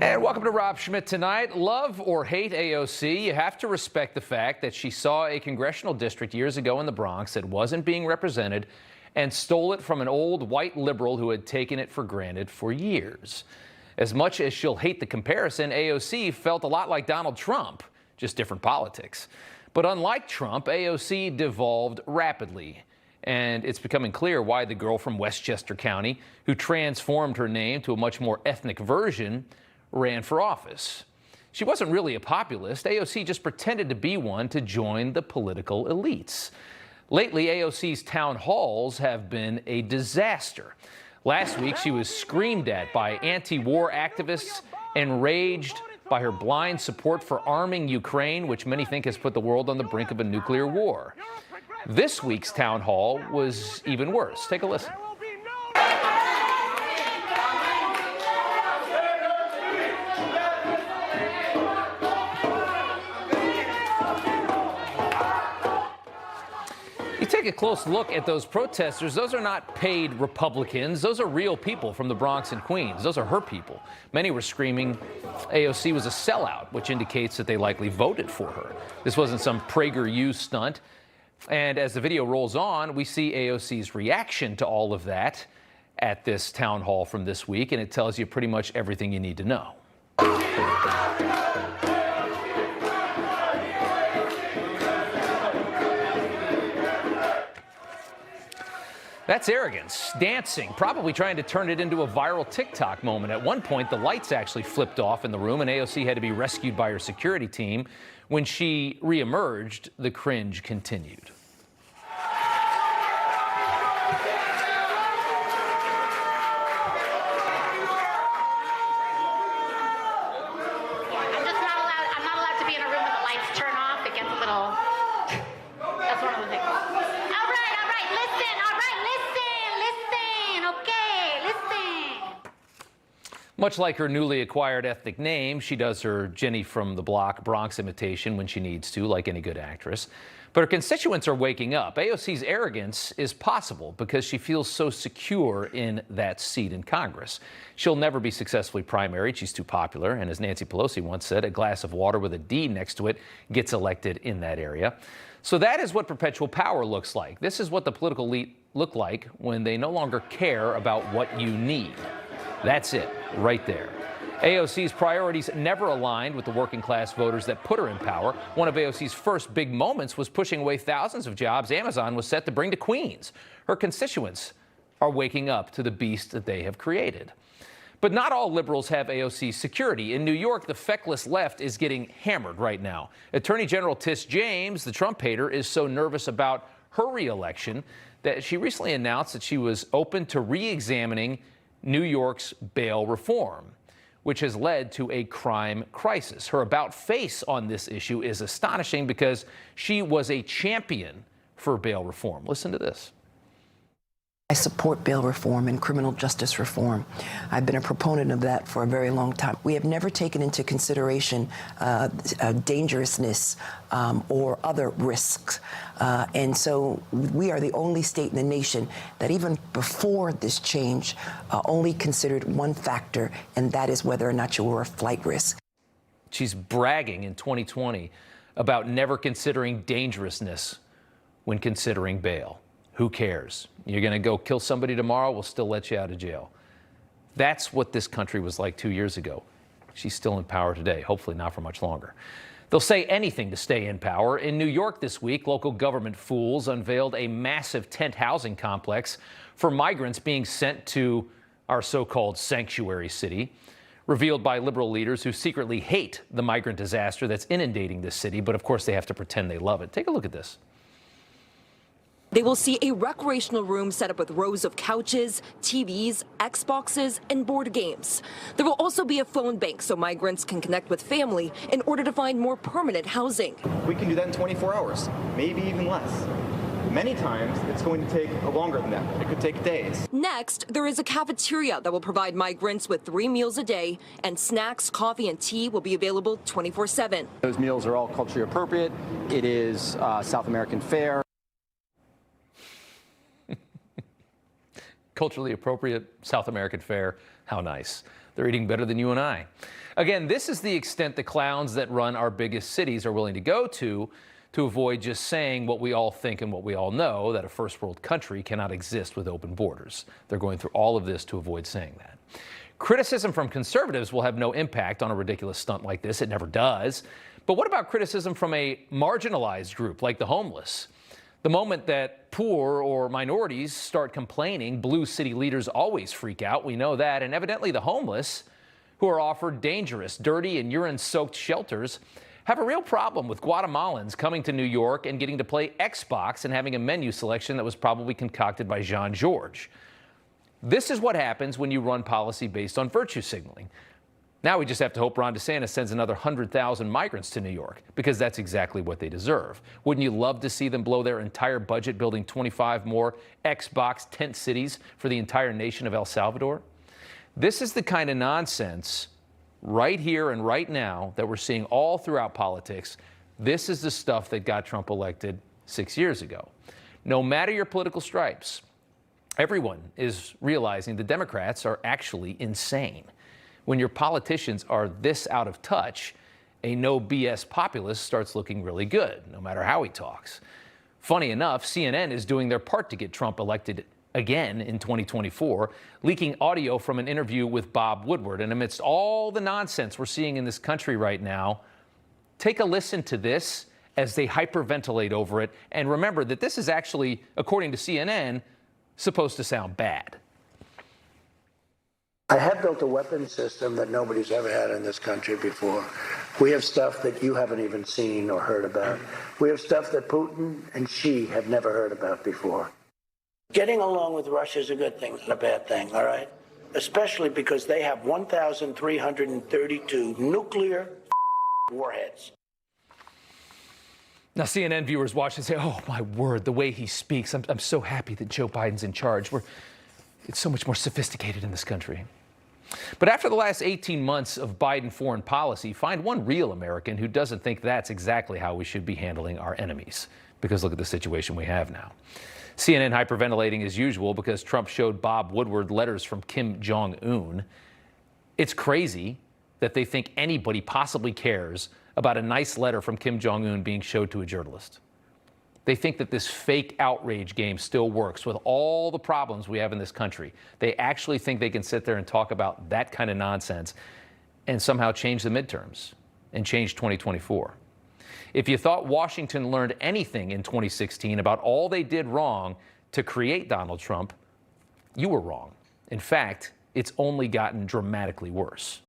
And welcome to Rob Schmitt tonight. Love or hate AOC, you have to respect the fact that she saw a congressional district years ago in the Bronx that wasn't being represented and stole it from an old white liberal who had taken it for granted for years. As much as she'll hate the comparison, AOC felt a lot like Donald Trump, just different politics. But unlike Trump, AOC devolved rapidly. And it's becoming clear why the girl from Westchester County, who transformed her name to a much more ethnic version, ran for office. She wasn't really a populist. AOC just pretended to be one to join the political elites. Lately, AOC's town halls have been a disaster. Last week, she was screamed at by anti-war activists, enraged by her blind support for arming Ukraine, which many think has put the world on the brink of a nuclear war. This week's town hall was even worse. Take a listen. Take a close look at those protesters. Those are not paid Republicans. Those are real people from the Bronx and Queens. Those are her people. Many were screaming AOC was a sellout, which indicates that they likely voted for her. This wasn't some PragerU stunt. And as the video rolls on, we see AOC's reaction to all of that at this town hall from this week, and it tells you pretty much everything you need to know. That's arrogance, dancing, probably trying to turn it into a viral TikTok moment. At one point, the lights actually flipped off in the room, and AOC had to be rescued by her security team. When she reemerged, the cringe continued. I'm not allowed to be in a room when the lights turn off. It gets a little... That's one of the things. Much like her newly acquired ethnic name, she does her Jenny from the Block Bronx imitation when she needs to, like any good actress. But her constituents are waking up. AOC's arrogance is possible because she feels so secure in that seat in Congress. She'll never be successfully primaried. She's too popular. And as Nancy Pelosi once said, a glass of water with a D next to it gets elected in that area. So that is what perpetual power looks like. This is what the political elite look like when they no longer care about what you need. That's it, right there. AOC's priorities never aligned with the working class voters that put her in power. One of AOC's first big moments was pushing away thousands of jobs Amazon was set to bring to Queens. Her constituents are waking up to the beast that they have created. But not all liberals have AOC's security. In New York, the feckless left is getting hammered right now. Attorney General Tish James, the Trump hater, is so nervous about her re-election that she recently announced that she was open to re-examining New York's bail reform, which has led to a crime crisis. Her about face on this issue is astonishing because she was a champion for bail reform. Listen to this. I support bail reform and criminal justice reform. I've been a proponent of that for a very long time. We have never taken into consideration dangerousness or other risks. And so we are the only state in the nation that even before this change only considered one factor, and that is whether or not you were a flight risk. She's bragging in 2020 about never considering dangerousness when considering bail. Who cares? You're going to go kill somebody tomorrow, we'll still let you out of jail. That's what this country was like 2 years ago. She's still in power today, hopefully not for much longer. They'll say anything to stay in power. In New York this week, local government fools unveiled a massive tent housing complex for migrants being sent to our so-called sanctuary city, revealed by liberal leaders who secretly hate the migrant disaster that's inundating this city, but of course they have to pretend they love it. Take a look at this. They will see a recreational room set up with rows of couches, TVs, Xboxes, and board games. There will also be a phone bank so migrants can connect with family in order to find more permanent housing. We can do that in 24 hours, maybe even less. Many times, it's going to take longer than that. It could take days. Next, there is a cafeteria that will provide migrants with 3 meals a day, and snacks, coffee, and tea will be available 24/7. Those meals are all culturally appropriate. It is South American fare. Culturally appropriate South American fare. How nice. They're eating better than you and I. Again, this is the extent the clowns that run our biggest cities are willing to go to avoid just saying what we all think and what we all know, that a first world country cannot exist with open borders. They're going through all of this to avoid saying that. Criticism from conservatives will have no impact on a ridiculous stunt like this. It never does. But what about criticism from a marginalized group like the homeless? The moment that poor or minorities start complaining, blue city leaders always freak out. We know that. And evidently the homeless, who are offered dangerous, dirty, and urine-soaked shelters, have a real problem with Guatemalans coming to New York and getting to play Xbox and having a menu selection that was probably concocted by Jean Georges. This is what happens when you run policy based on virtue signaling. Now we just have to hope Ron DeSantis sends another 100,000 migrants to New York, because that's exactly what they deserve. Wouldn't you love to see them blow their entire budget building 25 more Xbox tent cities for the entire nation of El Salvador? This is the kind of nonsense right here and right now that we're seeing all throughout politics. This is the stuff that got Trump elected 6 years ago. No matter your political stripes, everyone is realizing the Democrats are actually insane. When your politicians are this out of touch, a no BS populist starts looking really good, no matter how he talks. Funny enough, CNN is doing their part to get Trump elected again in 2024, leaking audio from an interview with Bob Woodward. And amidst all the nonsense we're seeing in this country right now, take a listen to this as they hyperventilate over it. And remember that this is actually, according to CNN, supposed to sound bad. I have built a weapons system that nobody's ever had in this country before. We have stuff that you haven't even seen or heard about. We have stuff that Putin and Xi have never heard about before. Getting along with Russia is a good thing, not a bad thing, all right? Especially because they have 1,332 nuclear warheads. Now, CNN viewers watch and say, oh, my word, the way he speaks. I'm so happy that Joe Biden's in charge. It's so much more sophisticated in this country. But after the last 18 months of Biden foreign policy, find one real American who doesn't think that's exactly how we should be handling our enemies. Because look at the situation we have now. CNN hyperventilating as usual because Trump showed Bob Woodward letters from Kim Jong-un. It's crazy that they think anybody possibly cares about a nice letter from Kim Jong-un being showed to a journalist. They think that this fake outrage game still works with all the problems we have in this country. They actually think they can sit there and talk about that kind of nonsense and somehow change the midterms and change 2024. If you thought Washington learned anything in 2016 about all they did wrong to create Donald Trump, you were wrong. In fact, it's only gotten dramatically worse.